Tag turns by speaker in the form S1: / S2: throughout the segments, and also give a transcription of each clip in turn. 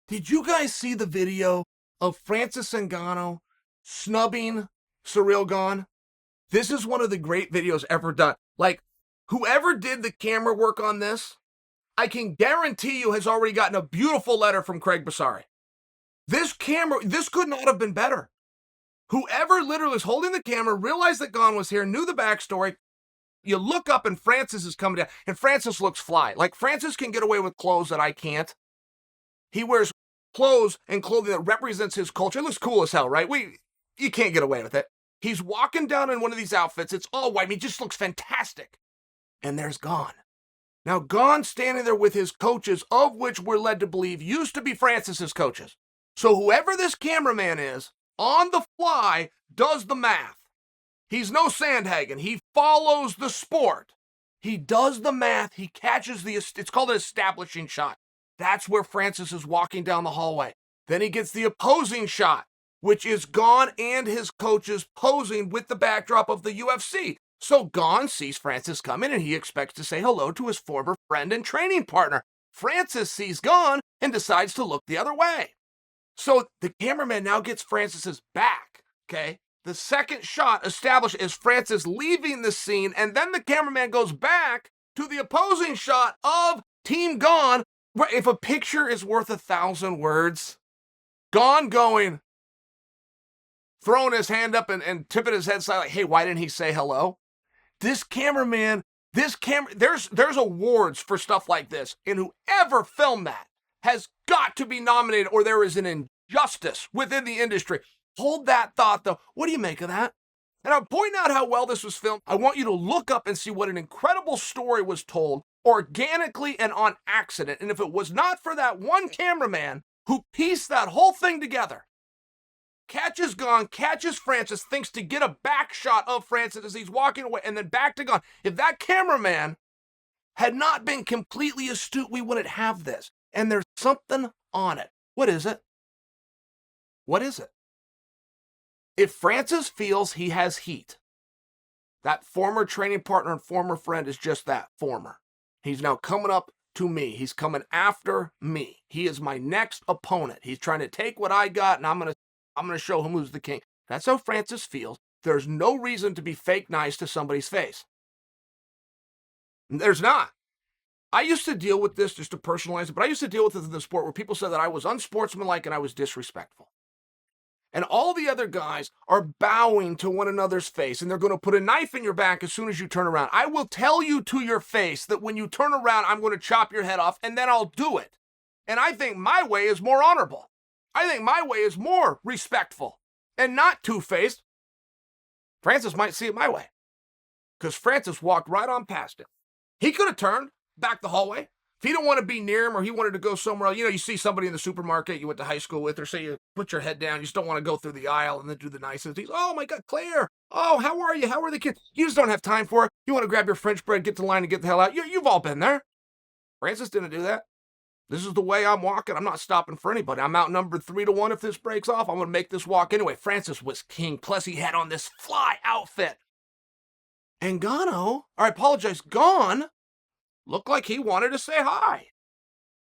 S1: Did you guys see the video of Francis Ngannou snubbing Cyril Gane? This is one of the great videos ever done. Like, whoever did the camera work on this, I can guarantee you has already gotten a beautiful letter from Craig Bassari. This could not have been better. Whoever literally was holding the camera realized that Gane was here, knew the backstory. You look up and Francis is coming down, and Francis looks fly. Like, Francis can get away with clothes that I can't. He wears clothes and clothing that represents his culture. It looks cool as hell, right? You can't get away with it. He's walking down in one of these outfits. It's all white. He just looks fantastic. And there's Gane. Now, Gane standing there with his coaches, of which we're led to believe used to be Francis's coaches. So whoever this cameraman is, on the fly, does the math. He's no Sandhagen. He follows the sport. He does the math. He catches it's called an establishing shot. That's where Francis is walking down the hallway. Then he gets the opposing shot, which is Gane and his coaches posing with the backdrop of the UFC. So Gane sees Francis come in and he expects to say hello to his former friend and training partner. Francis sees Gane and decides to look the other way. So the cameraman now gets Francis's back, okay? The second shot established is Francis leaving the scene, and then the cameraman goes back to the opposing shot of Team Gane. If a picture is worth 1,000 words, Gane going, throwing his hand up and tipping his head side like, hey, why didn't he say hello? There's awards for stuff like this, and whoever filmed that has got to be nominated, or there is an injustice within the industry. Hold that thought, though. What do you make of that? And I'm pointing out how well this was filmed. I want you to look up and see what an incredible story was told organically and on accident. And if it was not for that one cameraman who pieced that whole thing together, catches Gane, catches Francis, thinks to get a back shot of Francis as he's walking away, and then back to Gane. If that cameraman had not been completely astute, we wouldn't have this. And there's something on it. What is it? What is it? If Francis feels he has heat, that former training partner and former friend is just that, former. He's now coming up to me. He's coming after me. He is my next opponent. He's trying to take what I got, and I'm gonna show him who's the king. That's how Francis feels. There's no reason to be fake nice to somebody's face. There's not. I used to deal with this, just to personalize it, but I used to deal with it in the sport where people said that I was unsportsmanlike and I was disrespectful. And all the other guys are bowing to one another's face, and they're going to put a knife in your back as soon as you turn around. I will tell you to your face that when you turn around, I'm going to chop your head off, and then I'll do it. And I think my way is more honorable. I think my way is more respectful and not two-faced. Francis might see it my way, because Francis walked right on past it. He could have turned back the hallway. If he didn't want to be near him or he wanted to go somewhere else, you see somebody in the supermarket you went to high school with, or say you put your head down, you just don't want to go through the aisle and then do the niceties. Oh my God, Claire. Oh, how are you? How are the kids? You just don't have time for it. You want to grab your French bread, get the line and get the hell out. You've all been there. Francis didn't do that. This is the way I'm walking. I'm not stopping for anybody. I'm outnumbered 3-1. If this breaks off, I'm going to make this walk anyway. Francis was king. Plus he had on this fly outfit. And Gane looked like he wanted to say hi.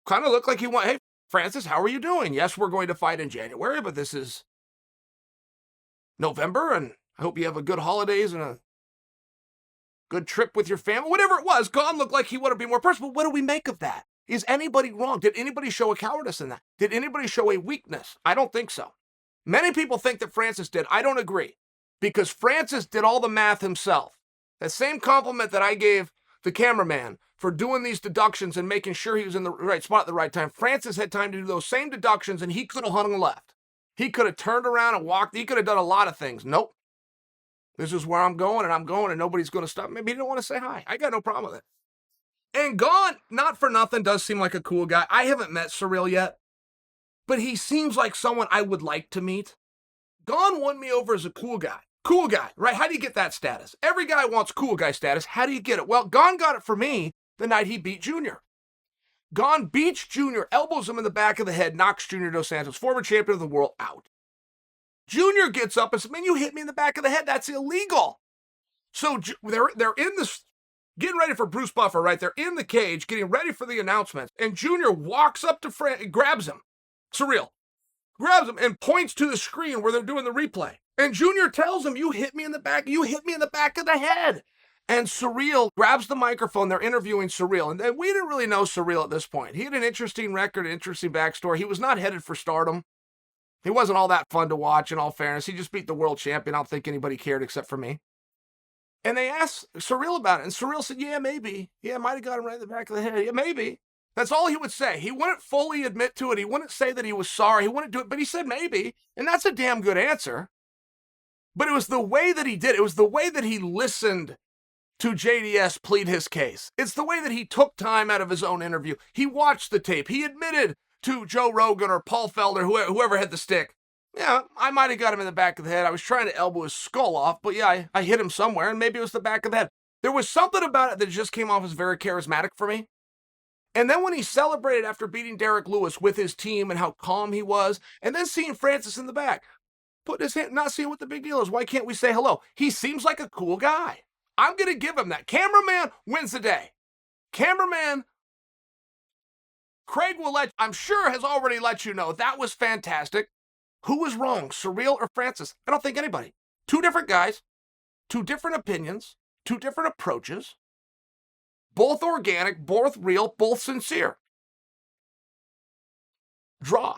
S1: Kind of looked like he wanted, hey, Francis, how are you doing? Yes, we're going to fight in January, but this is November, and I hope you have a good holidays and a good trip with your family. Whatever it was, Gane looked like he wanted to be more personal. But what do we make of that? Is anybody wrong? Did anybody show a cowardice in that? Did anybody show a weakness? I don't think so. Many people think that Francis did. I don't agree, because Francis did all the math himself. That same compliment that I gave the cameraman for doing these deductions and making sure he was in the right spot at the right time, Francis had time to do those same deductions, and he could have hung left. He could have turned around and walked. He could have done a lot of things. Nope. This is where I'm going, and nobody's going to stop. Maybe he didn't want to say hi. I got no problem with it. And Gane, not for nothing, does seem like a cool guy. I haven't met Cyril yet, but he seems like someone I would like to meet. Gane won me over as a cool guy. Cool guy, right? How do you get that status? Every guy wants cool guy status. How do you get it? Well, Gane got it for me the night he beat Junior. Gane beats Junior, elbows him in the back of the head, knocks Junior Dos Santos, former champion of the world, out. Junior gets up and says, man, you hit me in the back of the head. That's illegal. So they're in this, getting ready for Bruce Buffer, right? They're in the cage, getting ready for the announcement. And Junior walks up to Francis, grabs him, Cyril grabs him and points to the screen where they're doing the replay. And Junior tells him, you hit me in the back of the head. And Cyril grabs the microphone. They're interviewing Cyril. And we didn't really know Cyril at this point. He had an interesting record, an interesting backstory. He was not headed for stardom. He wasn't all that fun to watch, in all fairness. He just beat the world champion. I don't think anybody cared except for me. And they asked Cyril about it. And Cyril said, yeah, maybe. Yeah, might have got him right in the back of the head. Yeah, maybe. That's all he would say. He wouldn't fully admit to it. He wouldn't say that he was sorry. He wouldn't do it. But he said maybe. And that's a damn good answer. But it was the way that he did it. It was the way that he listened to JDS plead his case. It's the way that he took time out of his own interview. He watched the tape. He admitted to Joe Rogan or Paul Felder, whoever had the stick, yeah, I might have got him in the back of the head. I was trying to elbow his skull off, but yeah, I hit him somewhere, and maybe it was the back of the head. There was something about it that just came off as very charismatic for me. And then when he celebrated after beating Derek Lewis with his team and how calm he was, and then seeing Francis in the back, put his hand, not seeing what the big deal is. Why can't we say hello? He seems like a cool guy. I'm going to give him that. Cameraman wins the day. Cameraman, Craig I'm sure has already let you know that was fantastic. Who was wrong, Cyril or Francis? I don't think anybody. Two different guys, two different opinions, two different approaches, both organic, both real, both sincere. Draw.